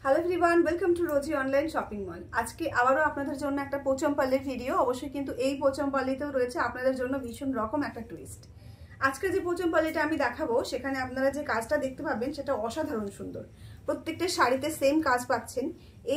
Hello everyone, welcome to Rosy online shopping mall. আজকে আবারও আপনাদের জন্য একটা পোচমপল্লির ভিডিও। অবশ্যই কিন্তু এই পোচমপল্লিতেও রয়েছে আপনাদের জন্য ভীষণ রকম একটা টুইস্ট। আজকে যে পোচমপল্লিটা আমি দেখাবো সেখানে আপনারা যে কাজটা দেখতে পাবেন সেটা অসাধারণ সুন্দর। প্রত্যেকটা শাড়িতে সেম কাজ পাচ্ছেন।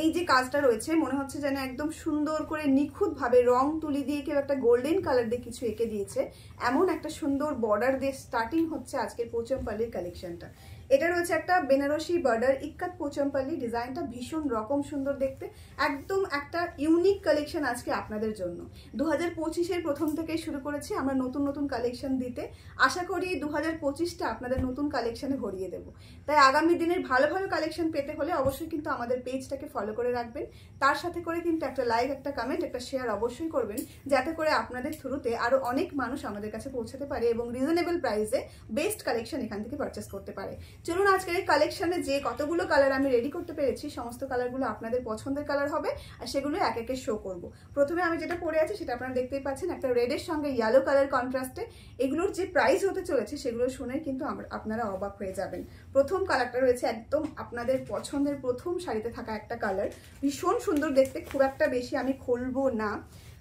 এই যে কাজটা রয়েছে মনে হচ্ছে যেন একদম সুন্দর করে নিখুঁতভাবে রং তুলি দিয়ে কেউ একটা গোল্ডেন কালার দিয়ে কিছু এঁকে দিয়েছে। এমন একটা সুন্দর বর্ডার দিয়ে স্টার্টিং হচ্ছে আজকের পোচমপল্লির কালেকশনটা। এটা রয়েছে একটা বেনারসি বর্ডার ইক্কাত পোচমপল্লি। ডিজাইনটা ভীষণ রকম সুন্দর দেখতে, একদম একটা ইউনিক কালেকশন আজকে আপনাদের জন্য। 2025-এর প্রথম থেকে শুরু করেছি আমরা নতুন নতুন কালেকশন দিতে। আশা করি 2025টা আপনাদের নতুন কালেকশনে ভরিয়ে দেবো। তাই আগামী দিনের ভালো ভালো কালেকশন পেতে হলে অবশ্যই কিন্তু আমাদের পেজটাকে ফলো করে রাখবেন। তার সাথে করে কিন্তু একটা লাইক, একটা কমেন্ট, একটা শেয়ার অবশ্যই করবেন, যাতে করে আপনাদের থ্রুতে আরো অনেক মানুষ আমাদের কাছে পৌঁছাতে পারে এবং রিজনেবল প্রাইসে বেস্ট কালেকশন এখান থেকে পারচেস করতে পারে। চলুন আজকের এই কালেকশনে যে কতগুলো কালার আমি রেডি করতে পেরেছি সমস্ত কালারগুলো আপনাদের পছন্দের কালার হবে আর সেগুলো এক একে শো করব। প্রথমে আমি যেটা পরে আছি সেটা আপনারা দেখতেই পাচ্ছেন, একটা রেডের সঙ্গে ইয়েলো কালার কন্ট্রাস্টে। এগুলোর যে প্রাইস হতে চলেছে সেগুলো শুনে কিন্তু আপনারা অবাক হয়ে যাবেন। প্রথম কালারটা রয়েছে একদম আপনাদের পছন্দের প্রথম শাড়িতে থাকা একটা কালার, ভীষণ সুন্দর দেখতে। খুব একটা বেশি আমি খুলবো না,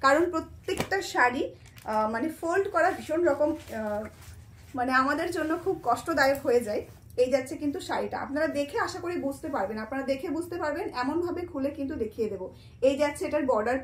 কারণ প্রত্যেকটা শাড়ি মানে ফোল্ড করা ভীষণ রকম মানে আমাদের জন্য খুব কষ্টদায়ক হয়ে যায়। এই যাচ্ছে কিন্তু শাড়িটা, আপনারা দেখে আশা করি বুঝতে পারবেন, আপনারা দেখে বুঝতে পারবেন এমনভাবে খুলে কিন্তু দেখিয়ে দেবো। এই যাচ্ছে এটার বর্ডার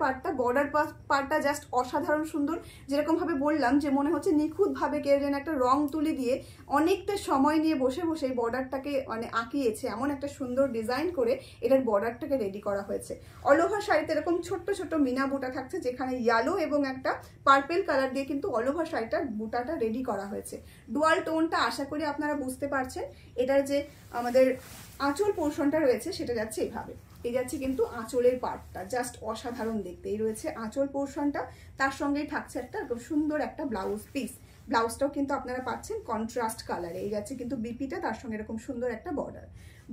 পার্টটা জাস্ট অসাধারণ সুন্দর। যেরকম ভাবে বললাম যে মনে হচ্ছে নিখুঁতভাবে কেউ যেন একটা রং তুলি দিয়ে অনেকটা সময় নিয়ে বসে বসে এই বর্ডারটাকে মানে আঁকিয়েছে। এমন একটা সুন্দর ডিজাইন করে এটার বর্ডারটাকে রেডি করা হয়েছে। অল ওভার শাড়িতে এরকম ছোট্ট ছোট্ট মিনা বুটা থাকছে, যেখানে ইয়েলো এবং একটা পার্পেল কালার দিয়ে কিন্তু অল ওভার শাড়িটার বুটাটা রেডি করা হয়েছে। ডুয়াল টোনটা আশা করি আপনারা বুঝতে পারছেন। এটার যে আমাদের আঁচল পোর্শনটা রয়েছে সেটা যাচ্ছে এইভাবে। এই যাচ্ছে কিন্তু আঁচলের পার্টটা জাস্ট অসাধারণ দেখতে। এই রয়েছে আঁচল পোর্শনটা, তার সঙ্গেই থাকছে একটা সুন্দর একটা ব্লাউজ পিস। ব্লাউজটাও কিন্তু আপনারা পাচ্ছেন কন্ট্রাস্ট কালারে। এই যাচ্ছে কিন্তু বিপিটা, তার সঙ্গে এরকম সুন্দর একটা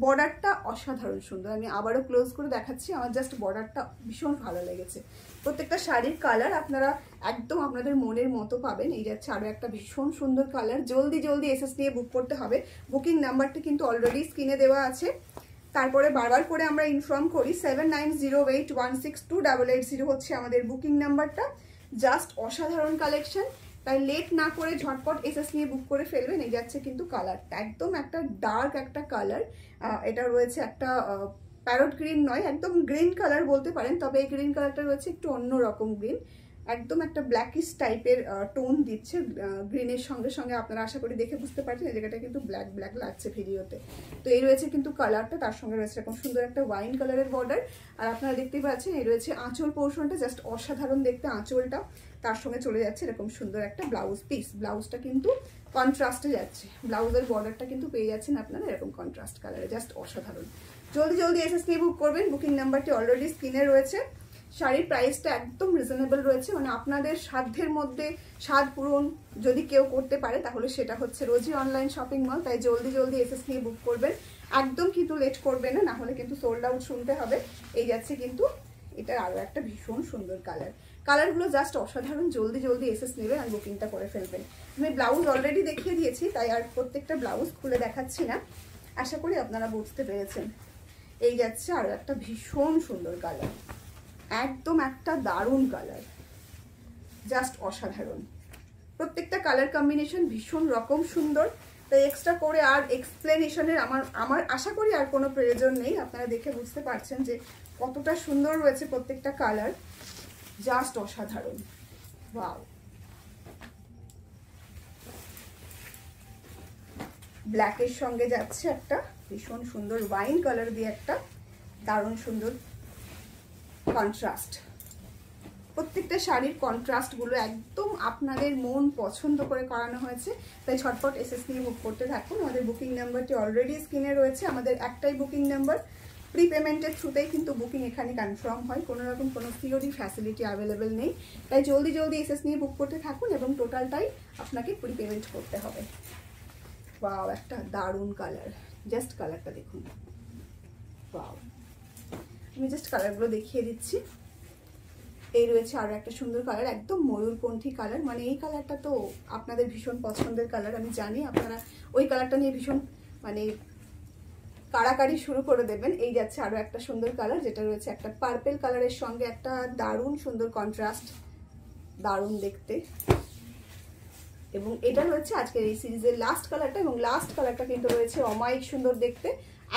বর্ডারটা অসাধারণ সুন্দর। আমি আবারও ক্লোজ করে দেখাচ্ছি, আমার জাস্ট বর্ডারটা ভীষণ ভালো লেগেছে। প্রত্যেকটা শাড়ির কালার আপনারা একদম আপনাদের মনের মতো পাবেন। এই যাচ্ছে আরও একটা ভীষণ সুন্দর কালার। জলদি এসএস নিয়ে বুক করতে হবে। বুকিং নাম্বারটা কিন্তু অলরেডি স্ক্রিনে দেওয়া আছে। তারপরে বারবার করে আমরা ইনফর্ম করি 7908162880 হচ্ছে আমাদের বুকিং নাম্বারটা। জাস্ট অসাধারণ কালেকশন, তাই লেট না করে ঝটপট এসএস নিয়ে বুক করে ফেলবেন। এই যাচ্ছে কিন্তু কালারটা একদম একটা ডার্ক একটা কালার। এটা রয়েছে একটা প্যারট গ্রিন নয়, একদম গ্রিন কালার বলতে পারেন, তবে এই গ্রিন কালারটা রয়েছে একটু অন্যরকম গ্রিন, একদম একটা ব্ল্যাকিশ টাইপের টোন দিচ্ছে গ্রিনের সঙ্গে সঙ্গে। আপনারা আশা করি দেখে বুঝতে পারছেন এই জায়গাটা কিন্তু ব্ল্যাক লাগছে ভিডিওতে। তো এই রয়েছে কিন্তু কালারটা, তার সঙ্গে রয়েছে এরকম সুন্দর একটা ওয়াইন কালারের বর্ডার। আর আপনারা দেখতেই পাচ্ছেন এই রয়েছে আঁচল পোর্শনটা, জাস্ট অসাধারণ দেখতে আঁচলটা। তার সঙ্গে চলে যাচ্ছে এরকম সুন্দর একটা ব্লাউজ পিস। ব্লাউজটা কিন্তু কন্ট্রাস্টে যাচ্ছে, ব্লাউজের বর্ডারটা কিন্তু পেয়ে যাচ্ছেন আপনারা এরকম কন্ট্রাস্ট কালারে, জাস্ট অসাধারণ। জলদি এসএস নিয়ে বুক করবেন। বুকিং নাম্বারটি অলরেডি স্ক্রিনে রয়েছে। শাড়ির প্রাইসটা একদম রিজনেবল রয়েছে, মানে আপনাদের সাধ্যের মধ্যে স্বাদ পূরণ যদি কেউ করতে পারে তাহলে সেটা হচ্ছে রোজি অনলাইন শপিং মল। তাই জলদি এসএস নিয়ে বুক করবেন, একদম কিন্তু লেট করবেন না, হলে কিন্তু সোল্ড আউট শুনতে হবে। এই যাচ্ছে কিন্তু এটার আরও একটা ভীষণ সুন্দর কালারগুলো জাস্ট অসাধারণ। জলদি এসএস নেবেন আর বুকিংটা করে ফেলবেন। আমি ব্লাউজ অলরেডি দেখিয়ে দিয়েছি, তাই আর প্রত্যেকটা ব্লাউজ খুলে দেখাচ্ছি না। আশা করি আপনারা বুঝতে পেরেছেন। এই যাচ্ছে আরও একটা ভীষণ সুন্দর কালার, একদম একটা দারুণ কালার, জাস্ট অসাধারণ। প্রত্যেকটা কালার কম্বিনেশন ভীষণ রকম সুন্দর, তাই এক্সট্রা করে আর এক্সপ্লেনেশনের আমার আশা করি আর কোনো প্রয়োজন নেই। আপনারা দেখে বুঝতে পারছেন যে কতটা সুন্দর রয়েছে প্রত্যেকটা কালার, জাস্ট অসাধারণ। ওয়াও, ব্ল্যাকের সঙ্গে যাচ্ছে একটা ভীষণ সুন্দর ওয়াইন কালার দিয়ে একটা দারুণ সুন্দর কন্ট্রাস্ট। প্রত্যেকটা শাড়ির কন্ট্রাস্টগুলো একদম আপনাদের মন পছন্দ করে করানো হয়েছে, তাই ঝটপট এসএস নিয়ে বুক করতে থাকুন। আমাদের বুকিং নাম্বারটি অলরেডি স্ক্রিনে রয়েছে। আমাদের একটাই বুকিং নাম্বার, প্রি পেমেন্টের থ্রুতেই কিন্তু বুকিং এখানে কনফার্ম হয়, কোনো রকম কোনো সিওডি ফ্যাসিলিটি অ্যাভেলেবেল নেই। তাই জলদি এসএস নিয়ে বুক করতে থাকুন এবং টোটালটাই আপনাকে প্রি পেমেন্ট করতে হবে। ওয়াও, একটা দারুণ কালার, জাস্ট কালারটা দেখুন। ওয়াও, আমি জাস্ট কালারগুলো দেখিয়ে দিচ্ছি। এই রয়েছে আরো একটা সুন্দর কালার, একদম ময়ূরকণ্ঠী কালার। মানে এই কালারটা তো আপনাদের ভীষণ পছন্দের কালার, আমি জানি আপনারা ওই কালারটা নিয়ে ভীষণ মানে কাড়াকাড়ি শুরু করে দেবেন। এই যাচ্ছে আরো একটা সুন্দর কালার, যেটা রয়েছে একটা পার্পল কালারের সঙ্গে একটা দারুণ সুন্দর কন্ট্রাস্ট, দারুণ দেখতে। এবং এটা রয়েছে আজকের এই সিরিজের লাস্ট কালারটা, এবং লাস্ট কালারটা কিন্তু রয়েছে অমায়িক সুন্দর দেখতে,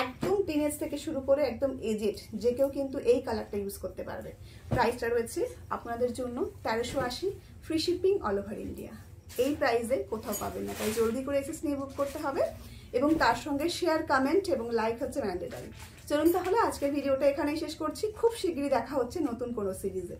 একদম টিনেজ থেকে শুরু করে একদম এজেড যে কেউ কিন্তু এই কালারটা ইউজ করতে পারবে। প্রাইসটা রয়েছে আপনাদের জন্য 1380, free shipping all over India. এই প্রাইসে কোথাও পাবেন না, তাই জলদি করে এসএস নিয়ে বুক করতে হবে, এবং তার সঙ্গে শেয়ার, কমেন্ট এবং লাইক হচ্ছে ম্যান্ডেটরি। চলুন তাহলে আজকের ভিডিওটা এখানেই শেষ করছি, খুব শীঘ্রই দেখা হচ্ছে নতুন কোনো সিরিজে।